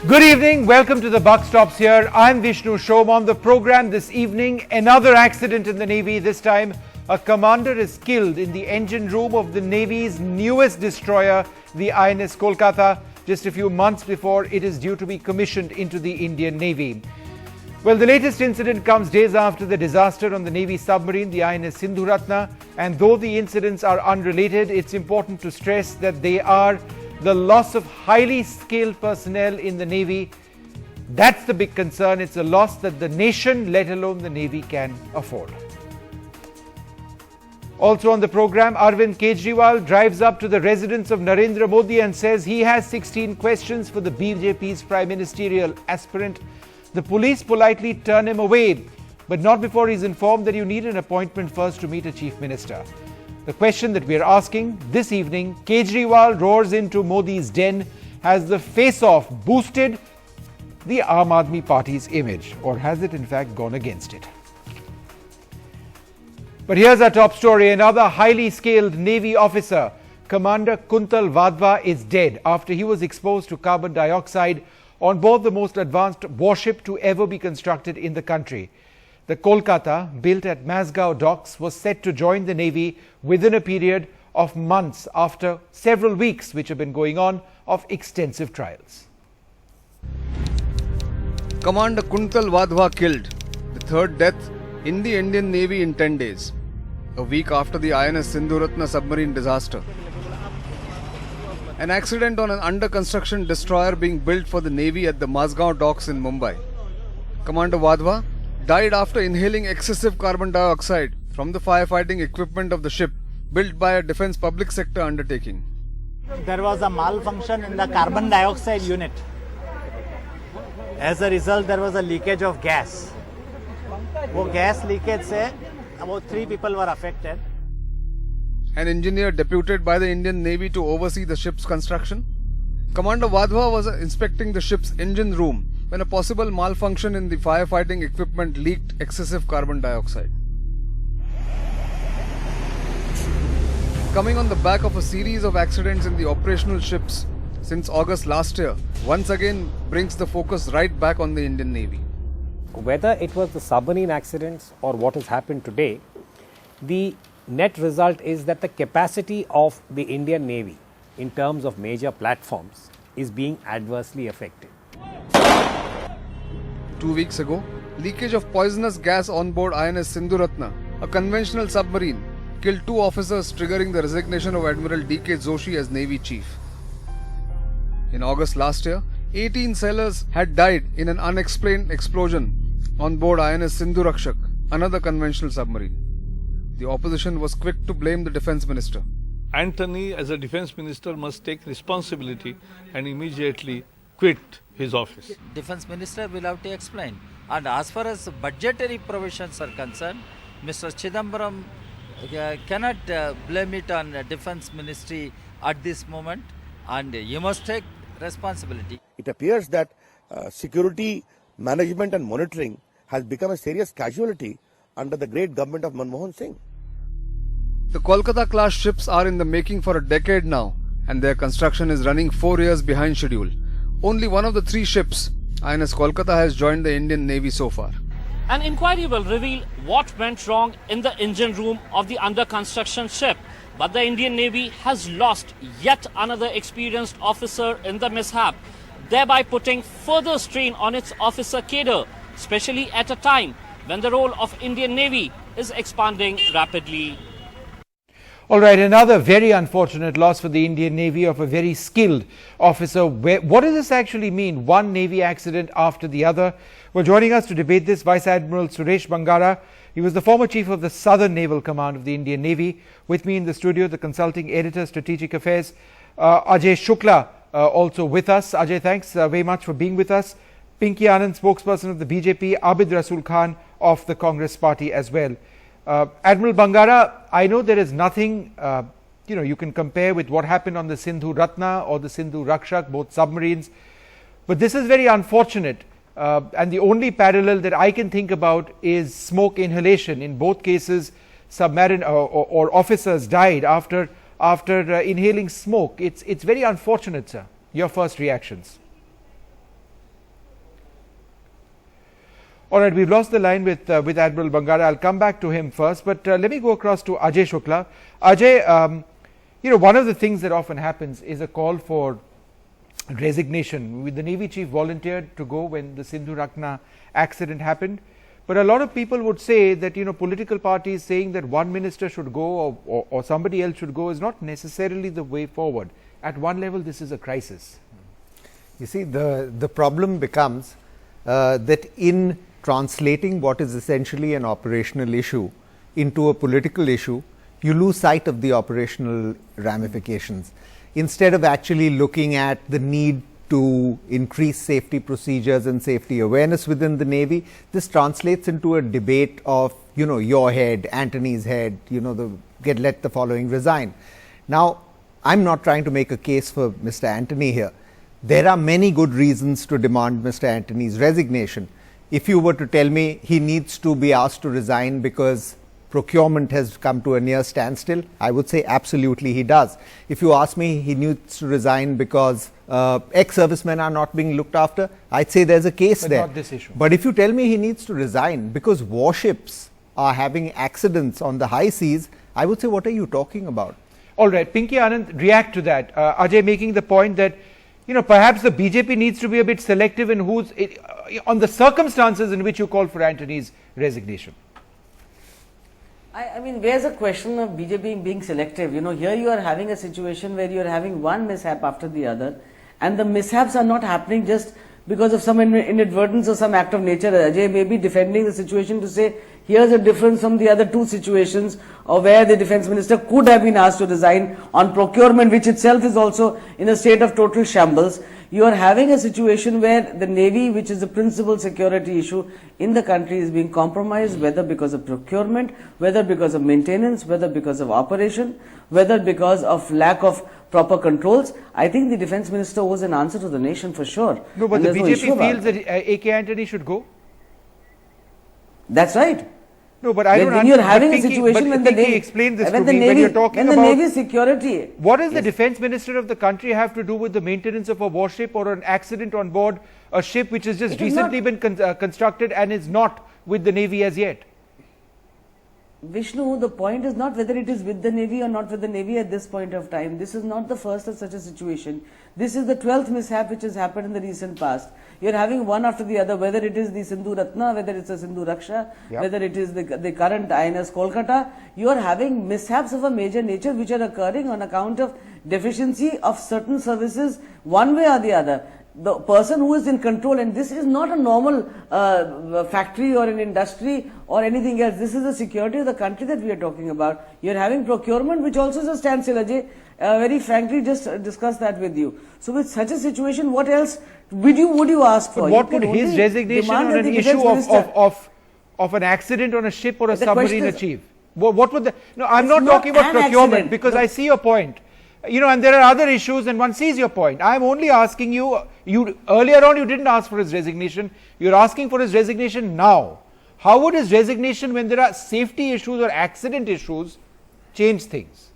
Good evening, welcome to the Buck Stops here. I'm Vishnu Shom. On the program this evening, another accident in the Navy. This time, a commander is killed in the engine room of the Navy's newest destroyer, the INS Kolkata, just a few months before it is due to be commissioned into the Indian Navy. Well, the latest incident comes days after the disaster on the Navy submarine, the INS Sindhuratna, and though the incidents are unrelated, it's important to stress that they are the loss of highly skilled personnel in the Navy. That's the big concern. It's a loss that the nation, let alone the Navy, can afford. Also on the program, Arvind Kejriwal drives up to the residence of Narendra Modi and says he has 16 questions for the BJP's prime ministerial aspirant. The police politely turn him away, but not before he's informed that you need an appointment first to meet a chief minister. The question that we are asking this evening, Kejriwal roars into Modi's den. Has the face-off boosted the Aam Aadmi Party's image, or has it in fact gone against it? But here's our top story. Another highly skilled Navy officer, Commander Kuntal Wadhwa, is dead after he was exposed to carbon dioxide on board the most advanced warship to ever be constructed in the country. The Kolkata, built at Mazagaon docks, was set to join the Navy within a period of months after several weeks, which have been going on, of extensive trials. Commander Kuntal Wadhwa killed, the third death in the Indian Navy in 10 days, a week after the INS Sindhuratna submarine disaster. An accident on an under-construction destroyer being built for the Navy at the Mazagaon docks in Mumbai. Commander Wadhwa died after inhaling excessive carbon dioxide from the firefighting equipment of the ship built by a defense public sector undertaking. There was a malfunction in the carbon dioxide unit. As a result, there was a leakage of gas. वो gas leakage से about 3 people were affected. An engineer deputed by the Indian Navy to oversee the ship's construction. Commander Wadhwa was inspecting the ship's engine room when a possible malfunction in the firefighting equipment leaked excessive carbon dioxide. Coming on the back of a series of accidents in the operational ships since August last year, once again brings the focus right back on the Indian Navy. Whether it was the submarine accidents or what has happened today, the net result is that the capacity of the Indian Navy in terms of major platforms is being adversely affected. 2 weeks ago, leakage of poisonous gas on board INS Sindhuratna, a conventional submarine, killed 2 officers, triggering the resignation of Admiral D.K. Joshi as Navy Chief. In August last year, 18 sailors had died in an unexplained explosion on board INS Sindhurakshak, another conventional submarine. The opposition was quick to blame the defense minister. Antony, as a defense minister, must take responsibility and immediately quit his office. Defense minister will have to explain. And as far as budgetary provisions are concerned, Mr. Chidambaram cannot blame it on defense ministry at this moment, and you must take responsibility. It appears that security management and monitoring has become a serious casualty under the great government of Manmohan Singh. The Kolkata class ships are in the making for a decade now, and their construction is running 4 years behind schedule. Only one of the 3 ships, INS Kolkata, has joined the Indian Navy so far. An inquiry will reveal what went wrong in the engine room of the under construction ship. But the Indian Navy has lost yet another experienced officer in the mishap, thereby putting further strain on its officer cadre, especially at a time when the role of Indian Navy is expanding rapidly. All right, another very unfortunate loss for the Indian Navy of a very skilled officer. What does this actually mean? One Navy accident after the other. Well, joining us to debate this, Vice Admiral Suresh Bangara. He was the former chief of the Southern Naval Command of the Indian Navy. With me in the studio, the consulting editor, Strategic Affairs, Ajay Shukla, also with us. Ajay, thanks very much for being with us. Pinky Anand, spokesperson of the BJP, Abid Rasul Khan of the Congress Party as well. Admiral Bangara, I know there is nothing you can compare with what happened on the Sindhuratna or the Sindhurakshak, both submarines, but this is very unfortunate. And the only parallel that I can think about is smoke inhalation. In both cases, submarine or officers died after inhaling smoke. It's very unfortunate, sir. Your first reactions? All right, we've lost the line with Admiral Bangara. I'll come back to him first, but let me go across to Ajay Shukla. Ajay, one of the things that often happens is a call for resignation. The Navy chief volunteered to go when the Sindhu Rakna accident happened, but a lot of people would say that political parties saying that one minister should go or somebody else should go is not necessarily the way forward. At one level, this is a crisis. You see, the problem becomes that in translating what is essentially an operational issue into a political issue, you lose sight of the operational ramifications. Instead of actually looking at the need to increase safety procedures and safety awareness within the Navy, this translates into a debate of, your head, Antony's head, let the following resign. Now, I'm not trying to make a case for Mr. Antony here. There are many good reasons to demand Mr. Antony's resignation. If you were to tell me he needs to be asked to resign because procurement has come to a near standstill, I would say absolutely he does. If you ask me he needs to resign because ex-servicemen are not being looked after, I'd say there's a case but there. Not this issue. But if you tell me he needs to resign because warships are having accidents on the high seas, I would say, what are you talking about? All right, Pinky Anand, react to that. Ajay making the point that perhaps the BJP needs to be a bit selective in on the circumstances in which you call for Antony's resignation. I mean, where's the question of BJP being selective? Here you are having a situation where you are having one mishap after the other, and the mishaps are not happening just because of some inadvertence or some act of nature. Ajay may be defending the situation to say, here's a difference from the other two situations or where the defense minister could have been asked to resign on procurement, which itself is also in a state of total shambles. You are having a situation where the Navy, which is the principal security issue in the country, is being compromised, whether because of procurement, whether because of maintenance, whether because of operation, whether because of lack of proper controls. I think the defense minister owes an answer to the nation for sure. No, but the BJP feels that A.K. Antony should go. That's right. No, but I don't understand. When you're having a situation when the Navy explain this to me, when you're talking about Navy security. What does the defense minister of the country have to do with the maintenance of a warship or an accident on board a ship which has just recently been constructed and is not with the Navy as yet? Vishnu, the point is not whether it is with the Navy or not with the Navy at this point of time. This is not the first of such a situation. This is the 12th mishap which has happened in the recent past. You're having one after the other, whether it is the Sindhu Ratna, whether it's the Sindhu Raksha, whether it is the current INS Kolkata. You are having mishaps of a major nature which are occurring on account of deficiency of certain services one way or the other. The person who is in control, and this is not a normal factory or an industry or anything else. This is the security of the country that we are talking about. You are having procurement, which also is a standstill. Ajay, very frankly, just discuss that with you. So, with such a situation, what else would you ask for? But what would his resignation on an issue of an accident on a ship or a submarine achieve? What would the? No, I'm not talking about procurement because I see your point. And there are other issues and one sees your point. I'm only asking you, earlier on you didn't ask for his resignation, you're asking for his resignation now. How would his resignation when there are safety issues or accident issues change things?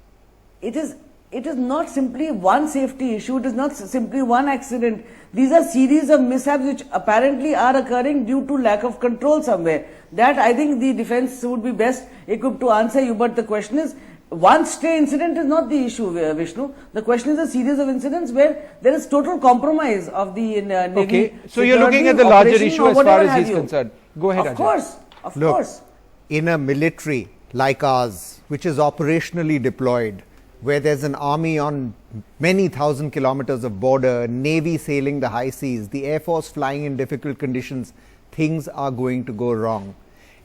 It is not simply one safety issue, it is not simply one accident. These are series of mishaps which apparently are occurring due to lack of control somewhere. That I think the defense would be best equipped to answer you, but the question is, one stray incident is not the issue, Vishnu. The question is a series of incidents where there is total compromise of the Navy. Okay, so you're looking at the larger issue as far as he's concerned. Go ahead, Ajay. Of course. In a military like ours, which is operationally deployed, where there's an army on many thousand kilometers of border, Navy sailing the high seas, the Air Force flying in difficult conditions, things are going to go wrong.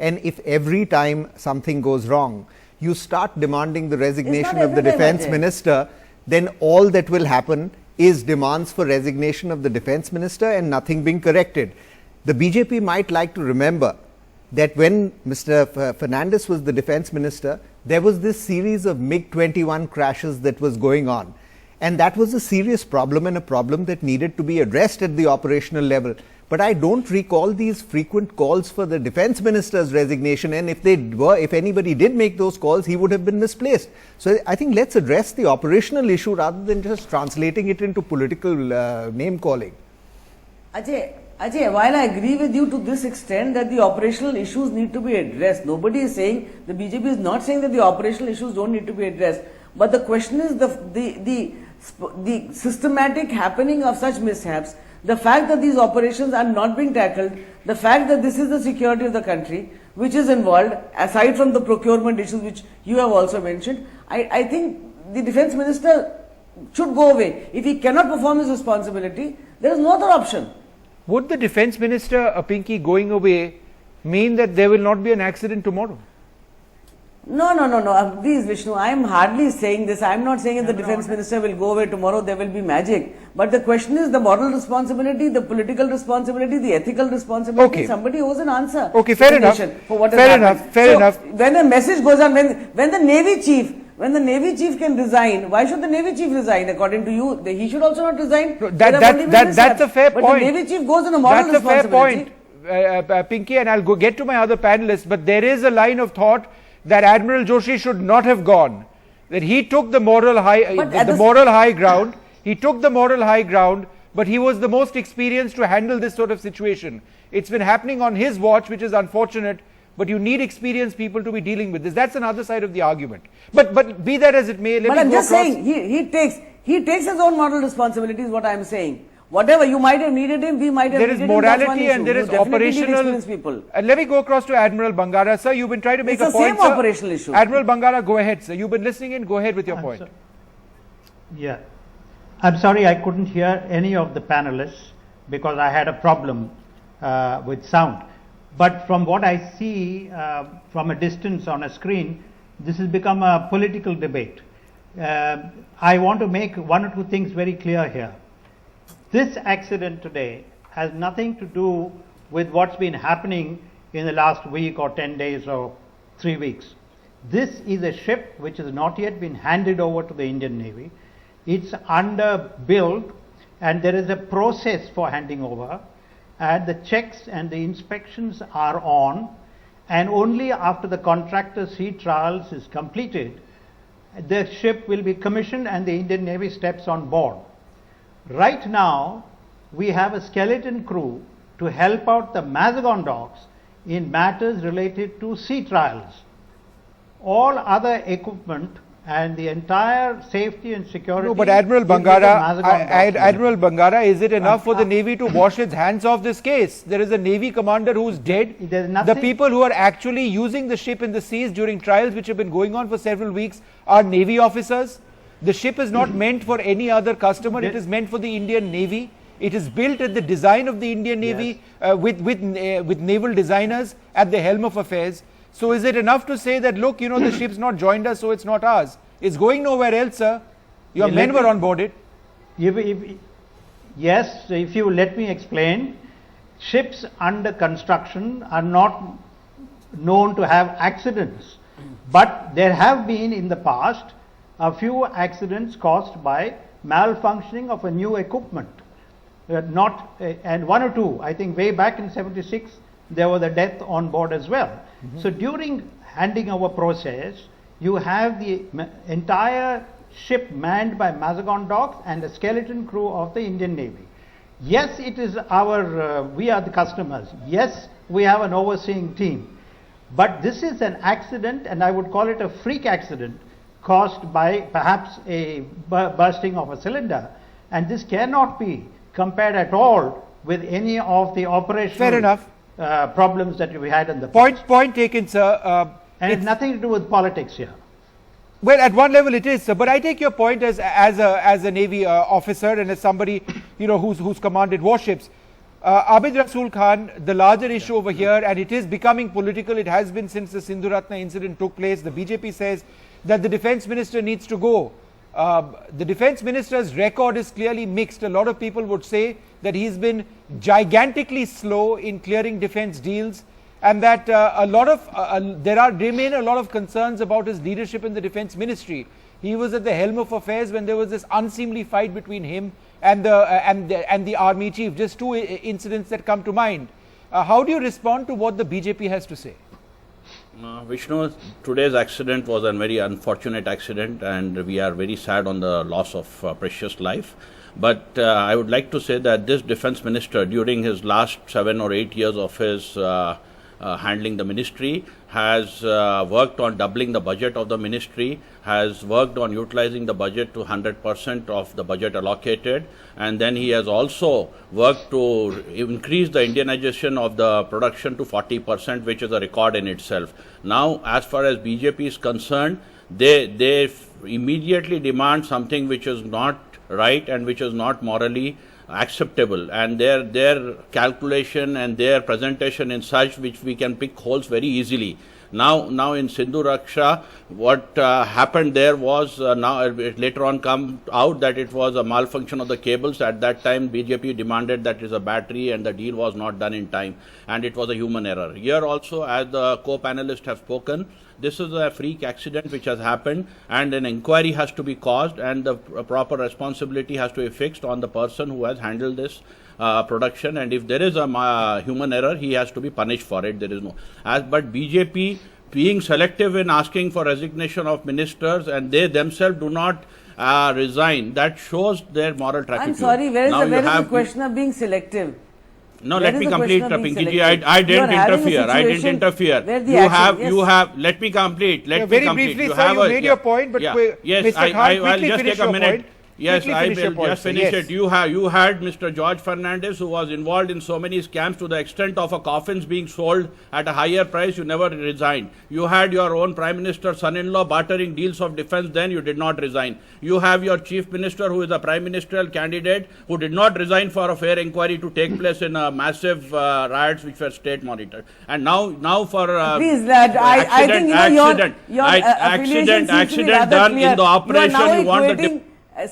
And if every time something goes wrong, you start demanding the resignation of the defense minister, then all that will happen is demands for resignation of the defense minister and nothing being corrected. The BJP might like to remember that when Mr. Fernandes was the defense minister, there was this series of MiG-21 crashes that was going on. And that was a serious problem and a problem that needed to be addressed at the operational level. But I don't recall these frequent calls for the defense minister's resignation, and if anybody did make those calls, he would have been misplaced. So I think let's address the operational issue rather than just translating it into political name calling. Ajay, Ajay, while I agree with you to this extent that the operational issues need to be addressed, nobody is saying, the BJP is not saying that the operational issues don't need to be addressed. But the question is the systematic happening of such mishaps, the fact that these operations are not being tackled, the fact that this is the security of the country which is involved, aside from the procurement issues which you have also mentioned, I think the defense minister should go away. If he cannot perform his responsibility, there is no other option. Would the defense minister, Pinky, going away mean that there will not be an accident tomorrow? No. Please, Vishnu, I am hardly saying this. I am not saying if the defense minister will go away tomorrow, there will be magic. But the question is the moral responsibility, the political responsibility, the ethical responsibility. Okay. Somebody owes an answer. Okay, fair enough. For what Fair enough. When a message goes on, when the Navy chief can resign, why should the Navy chief resign? According to you, he should also not resign. That's a fair point. But the Navy chief goes on a moral responsibility. That's a fair point, Pinky, and I'll get to my other panelists. But there is a line of thought that Admiral Joshi should not have gone. That he took the moral high ground. He took the moral high ground, but he was the most experienced to handle this sort of situation. It's been happening on his watch, which is unfortunate. But you need experienced people to be dealing with this. That's another side of the argument. But be that as it may, but I'm just saying he takes his own moral responsibility is what I'm saying. Whatever you might have needed him, we might have needed him. There is morality and there is operational. People. Let me go across to Admiral Bangara. Sir, you've been trying to make a point. It's the same operational issue. Admiral Bangara, go ahead, sir. You've been listening in. Go ahead with your point. Yeah. I'm sorry I couldn't hear any of the panelists because I had a problem with sound. But from what I see from a distance on a screen, this has become a political debate. I want to make one or two things very clear here. This accident today has nothing to do with what's been happening in the last week or 10 days or 3 weeks. This is a ship which has not yet been handed over to the Indian Navy. It's under build and there is a process for handing over. And the checks and the inspections are on, and only after the contractor sea trials is completed, the ship will be commissioned and the Indian Navy steps on board. Right now, we have a skeleton crew to help out the Mazagaon docks in matters related to sea trials. All other equipment and the entire safety and security. No, but Admiral Bangara, is it enough for the Navy to wash its hands off this case? There is a Navy commander who's dead. The people who are actually using the ship in the seas during trials which have been going on for several weeks are Navy officers. The ship is not meant for any other customer. It is meant for the Indian Navy. It is built at the design of the Indian Navy with naval designers at the helm of affairs. So is it enough to say that, look, the ship's not joined us, so it's not ours? It's going nowhere else, sir. Your men were on board it. Yes, if you let me explain, ships under construction are not known to have accidents. But there have been in the past a few accidents caused by malfunctioning of a new equipment. And one or two, I think way back in 76, there was a death on board as well. So during handing over process, you have the entire ship manned by Mazagaon docks and a skeleton crew of the Indian Navy. Yes, it is we are the customers. Yes, we have an overseeing team. But this is an accident, and I would call it a freak accident, caused by perhaps a bursting of a cylinder. And this cannot be compared at all with any of the operational Fair enough. Problems that we had in the past. Point taken, sir. And it's nothing to do with politics here. Well, at one level it is, sir. But I take your point as a Navy officer and as somebody who's commanded warships. Abid Rasool Khan, the larger issue over here, and it is becoming political. It has been since the Sindhuratna incident took place. The BJP says that the defense minister needs to go. The defense minister's record is clearly mixed. A lot of people would say that he's been gigantically slow in clearing defense deals, and that there remain a lot of concerns about his leadership in the defense ministry. He was at the helm of affairs when there was this unseemly fight between him and the army chief. Just two incidents that come to mind. How do you respond to what the BJP has to say? Vishnu, today's accident was a very unfortunate accident, and we are very sad on the loss of precious life. But I would like to say that this defense minister, during his last 7 or 8 years of his handling the ministry, has worked on doubling the budget of the ministry, has worked on utilizing the budget to 100% of the budget allocated, and then he has also worked to increase the Indianization of the production to 40%, which is a record in itself. Now, as far as BJP is concerned, they immediately demand something which is not right and which is not morally acceptable, and their calculation and their presentation in such which we can pick holes very easily. Now in Sindhu Raksha, what happened there was now it later on come out that it was a malfunction of the cables. At that time, BJP demanded that it is a battery, and the deal was not done in time, and it was a human error. Here also, as the co-panelists have spoken, this is a freak accident which has happened, and an inquiry has to be caused, and the proper responsibility has to be fixed on the person who has handled this production. And if there is a human error, he has to be punished for it. There is no. But BJP being selective in asking for resignation of ministers, and they themselves do not resign, that shows their moral turpitude. I'm sorry, where is the question of being selective? No, let me complete, Pinkiji. I didn't interfere. I didn't interfere. You have. Let me complete. Very briefly, sir, you made your point, but yes, I'll just take a minute. Yes, I will just finish it. You had Mr. George Fernandez, who was involved in so many scams to the extent of a coffins being sold at a higher price. You never resigned. You had your own Prime Minister's son-in-law bartering deals of defense. Then you did not resign. You have your Chief Minister, who is a Prime Ministerial candidate, who did not resign for a fair inquiry to take place in massive riots which were state monitored. And now for please, lad, I think accident done in the operation. You want the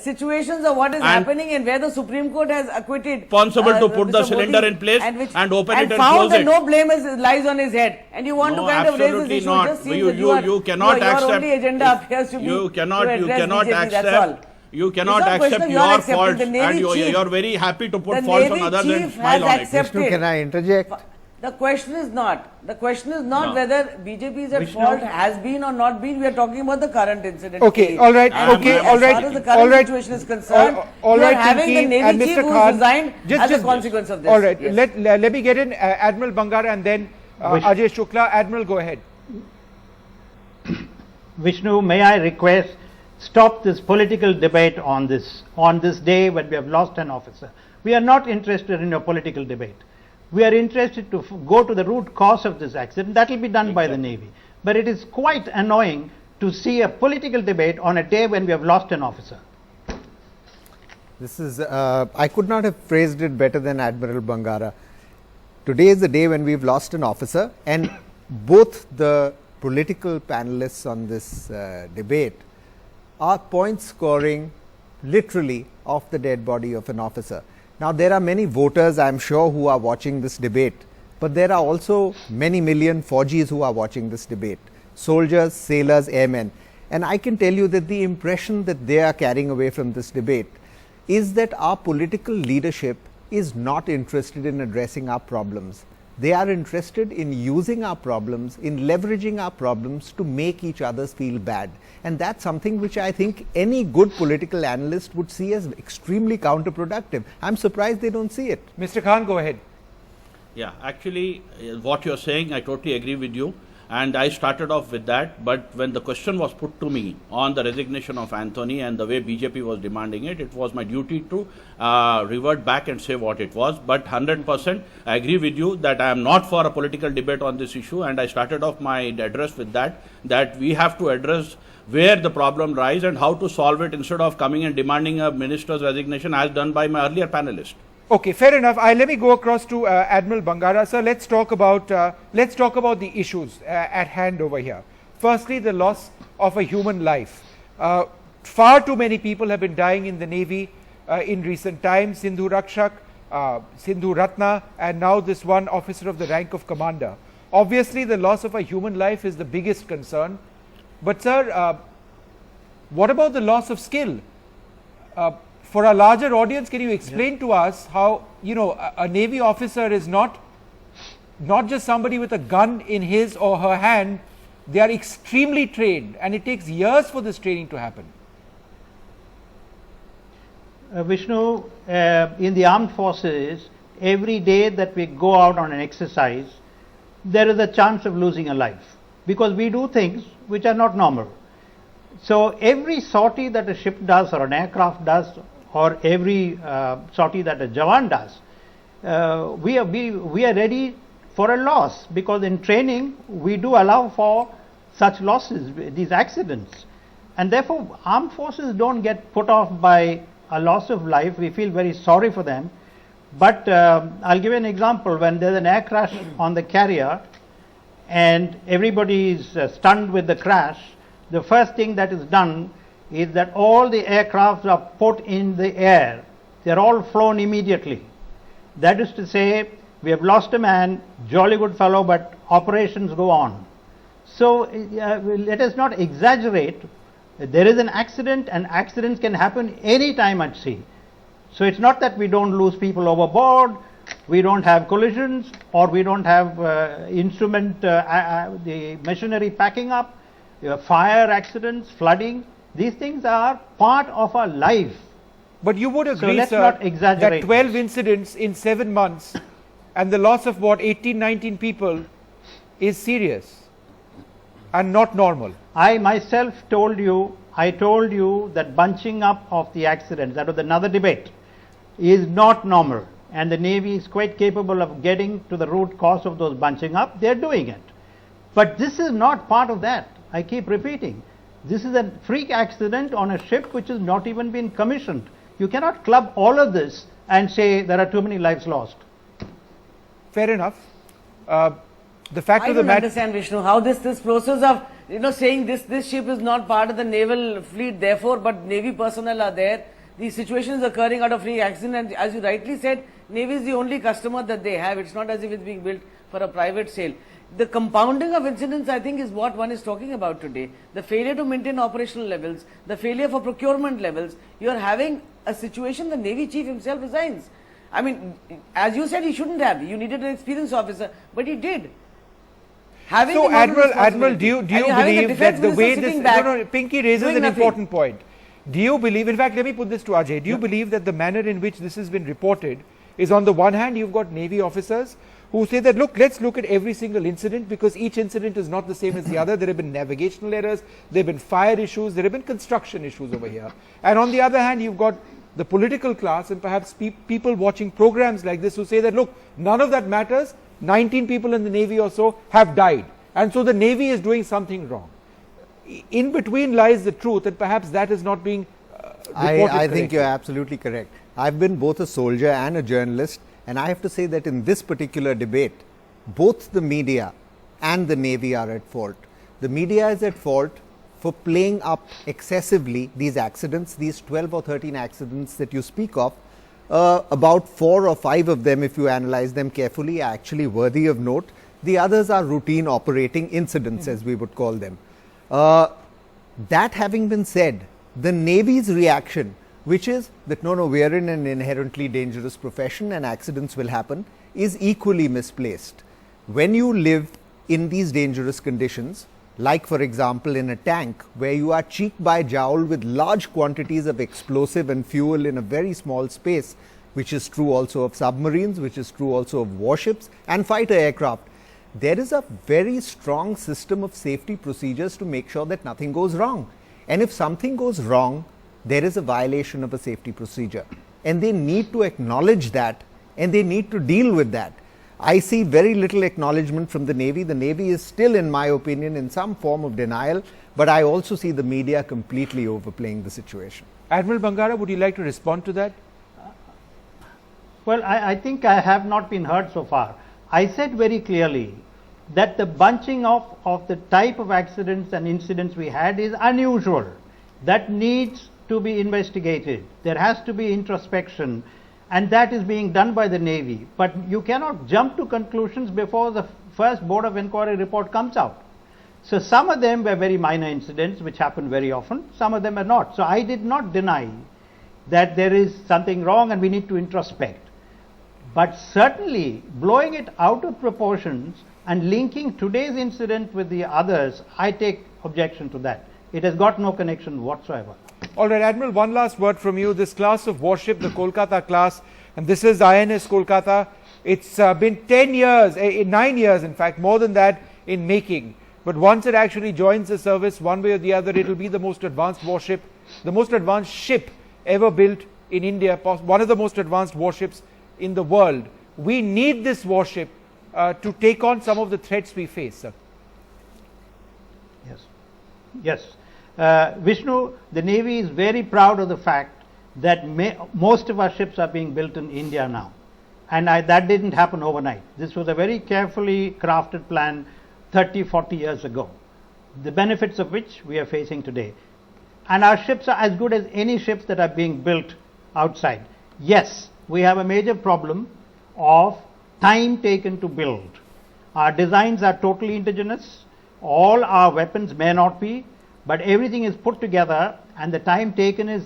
situations of what is happening and where the Supreme Court has acquitted responsible to put the cylinder in place and open it and found close it. And no blame lies on his head, and you want to kind of raise this issue. Not. Just You cannot accept. Your only agenda appears to be you cannot BJP, accept. You cannot accept your faults, and you are very happy to put faults on others and smile on it. Vishnu, can I interject? The question is not whether BJP is at fault, has been or not been. We are talking about the current incident. Okay, all right, As far as the current situation is concerned, all right, having the Navy chief who resigned as a consequence of this. All right, let me get in Admiral Bangara and then Ajay Shukla. Admiral, go ahead. Vishnu, may I request, stop this political debate on this day when we have lost an officer. We are not interested in a political debate. We are interested to go to the root cause of this accident. That will be done by the Navy. But it is quite annoying to see a political debate on a day when we have lost an officer. This is, I could not have phrased it better than Admiral Bangara. Today is the day when we've lost an officer, and both the political panelists on this debate are point scoring literally off the dead body of an officer. Now, there are many voters, I am sure, who are watching this debate, but there are also many million Faujis who are watching this debate, soldiers, sailors, airmen. And I can tell you that the impression that they are carrying away from this debate is that our political leadership is not interested in addressing our problems. They are interested in using our problems, in leveraging our problems to make each other feel bad. And that's something which I think any good political analyst would see as extremely counterproductive. I'm surprised they don't see it. Mr. Khan, go ahead. Yeah, actually, what you're saying, I totally agree with you. And I started off with that, but when the question was put to me on the resignation of Anthony and the way BJP was demanding it, it was my duty to revert back and say what it was. But 100% I agree with you that I am not for a political debate on this issue, and I started off my address with that we have to address where the problem lies and how to solve it instead of coming and demanding a minister's resignation as done by my earlier panelist. Okay, fair enough. Let me go across to Admiral Bangara. Sir, let's talk about the issues at hand over here. Firstly, the loss of a human life. Far too many people have been dying in the Navy in recent times. Sindhu Rakshak, Sindhu Ratna, and now this one officer of the rank of commander. Obviously, the loss of a human life is the biggest concern. But sir, what about the loss of skill? For a larger audience, can you explain to us how, a Navy officer is not just somebody with a gun in his or her hand. They are extremely trained, and it takes years for this training to happen. Vishnu, in the armed forces, every day that we go out on an exercise, there is a chance of losing a life because we do things which are not normal. So every sortie that a ship does or an aircraft does or every sortie that a Jawan does, we are ready for a loss because in training we do allow for such losses, these accidents, and therefore armed forces don't get put off by a loss of life. We feel very sorry for them. But I'll give you an example. When there's an air crash on the carrier and everybody is stunned with the crash, the first thing that is done is that all the aircrafts are put in the air. They're all flown immediately. That is to say, we have lost a man, jolly good fellow, but operations go on. So let us not exaggerate. There is an accident, and accidents can happen any time at sea. So it's not that we don't lose people overboard, we don't have collisions, or we don't have the machinery packing up, fire accidents, flooding. These things are part of our life. But you would agree, so let's sir, not exaggerate that 12 incidents in 7 months and the loss of what, 18, 19 people is serious and not normal. I myself told you that bunching up of the accidents, that was another debate, is not normal, and the Navy is quite capable of getting to the root cause of those bunching up. They are doing it. But this is not part of that. I keep repeating. This is a freak accident on a ship which has not even been commissioned. You cannot club all of this and say there are too many lives lost. Fair enough. The fact I of the don't matter, understand, Vishnu, how this process of saying this ship is not part of the naval fleet, therefore, but Navy personnel are there. The situation is occurring out of freak accident, and as you rightly said, Navy is the only customer that they have. It's not as if it's being built for a private sale. The compounding of incidents, I think, is what one is talking about today. The failure to maintain operational levels, the failure for procurement levels. You are having a situation, the Navy chief himself resigns. I mean, as you said, he shouldn't have. You needed an experienced officer, but he did. So, Admiral, do you believe that the way this... Pinky raises an important point. Do you believe, in fact, let me put this to Ajay, do you believe that the manner in which this has been reported is, on the one hand, you've got Navy officers who say that, look, let's look at every single incident because each incident is not the same as the other. There have been navigational errors, there have been fire issues, there have been construction issues over here. And on the other hand, you've got the political class and perhaps people watching programs like this who say that, look, none of that matters. 19 people in the Navy or so have died. And so the Navy is doing something wrong. In between lies the truth, and perhaps that is not being reported I think you're absolutely correct. I've been both a soldier and a journalist, and I have to say that in this particular debate, both the media and the Navy are at fault. The media is at fault for playing up excessively these accidents, these 12 or 13 accidents that you speak of. About 4 or 5 of them, if you analyze them carefully, are actually worthy of note. The others are routine operating incidents, as we would call them. That having been said, the Navy's reaction, which is that no, we are in an inherently dangerous profession and accidents will happen, is equally misplaced. When you live in these dangerous conditions, like for example in a tank where you are cheek by jowl with large quantities of explosive and fuel in a very small space, which is true also of submarines, which is true also of warships and fighter aircraft, there is a very strong system of safety procedures to make sure that nothing goes wrong. And if something goes wrong, there is a violation of a safety procedure. And they need to acknowledge that, and they need to deal with that. I see very little acknowledgement from the Navy. The Navy is still, in my opinion, in some form of denial, but I also see the media completely overplaying the situation. Admiral Bangara, would you like to respond to that? Well, I think I have not been heard so far. I said very clearly that the bunching off of the type of accidents and incidents we had is unusual. That needs to be investigated. There has to be introspection, and that is being done by the Navy. But you cannot jump to conclusions before the first Board of Inquiry report comes out. So some of them were very minor incidents which happen very often, some of them are not. So I did not deny that there is something wrong and we need to introspect. But certainly blowing it out of proportions and linking today's incident with the others, I take objection to that. It has got no connection whatsoever. All right, Admiral, one last word from you. This class of warship, the Kolkata class, and this is INS Kolkata. It's been 10 years, 9 years in fact, more than that in making. But once it actually joins the service, one way or the other, it will be the most advanced warship, the most advanced ship ever built in India, one of the most advanced warships in the world. We need this warship to take on some of the threats we face, sir. Yes. Vishnu, the Navy is very proud of the fact that most of our ships are being built in India now. And that didn't happen overnight. This was a very carefully crafted plan 30, 40 years ago, the benefits of which we are facing today. And our ships are as good as any ships that are being built outside. Yes, we have a major problem of time taken to build. Our designs are totally indigenous. All our weapons may not be, but everything is put together, and the time taken is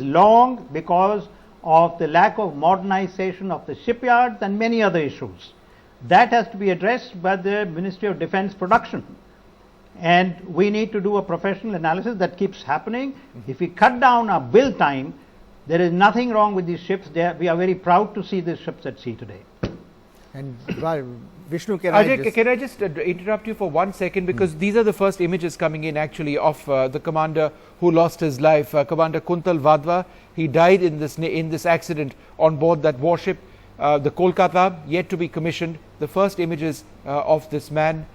long because of the lack of modernization of the shipyards and many other issues. That has to be addressed by the Ministry of Defence Production. And we need to do a professional analysis that keeps happening. If we cut down our build time, there is nothing wrong with these ships. We are very proud to see these ships at sea today. And Vishnu, can I just interrupt you for 1 second, because these are the first images coming in actually of the commander who lost his life, Commander Kuntal Wadhwa. He died in this accident on board that warship, the Kolkata, yet to be commissioned. The first images of this man.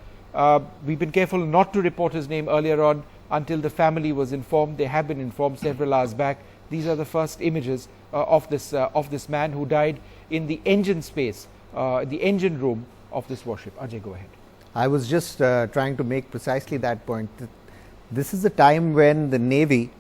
We've been careful not to report his name earlier on until the family was informed. They have been informed several hours back. These are the first images of this man who died in the engine space, the engine room of this warship. Ajay, go ahead. I was just trying to make precisely that point. This is a time when the Navy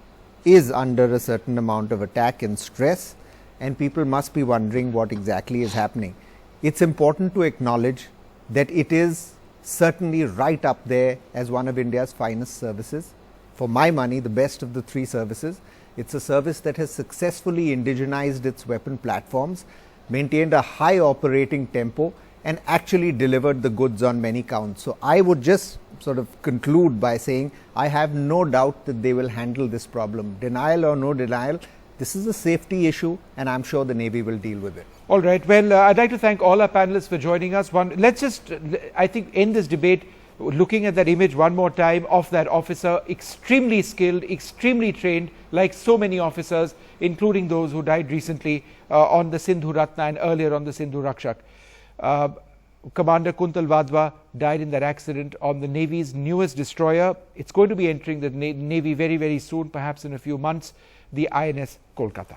is under a certain amount of attack and stress, and people must be wondering what exactly is happening. It's important to acknowledge that it is certainly right up there as one of India's finest services. For my money, the best of the three services. It's a service that has successfully indigenized its weapon platforms, maintained a high operating tempo, and actually delivered the goods on many counts. So I would just sort of conclude by saying I have no doubt that they will handle this problem. Denial or no denial, this is a safety issue, and I'm sure the Navy will deal with it. All right. Well, I'd like to thank all our panelists for joining us. Let's just, I think, end this debate looking at that image one more time of that officer, extremely skilled, extremely trained, like so many officers, including those who died recently on the Sindhu Ratna and earlier on the Sindhu Rakshak. Commander Kuntal Wadhwa died in that accident on the Navy's newest destroyer. It's going to be entering the Navy very, very soon, perhaps in a few months, the INS Kolkata.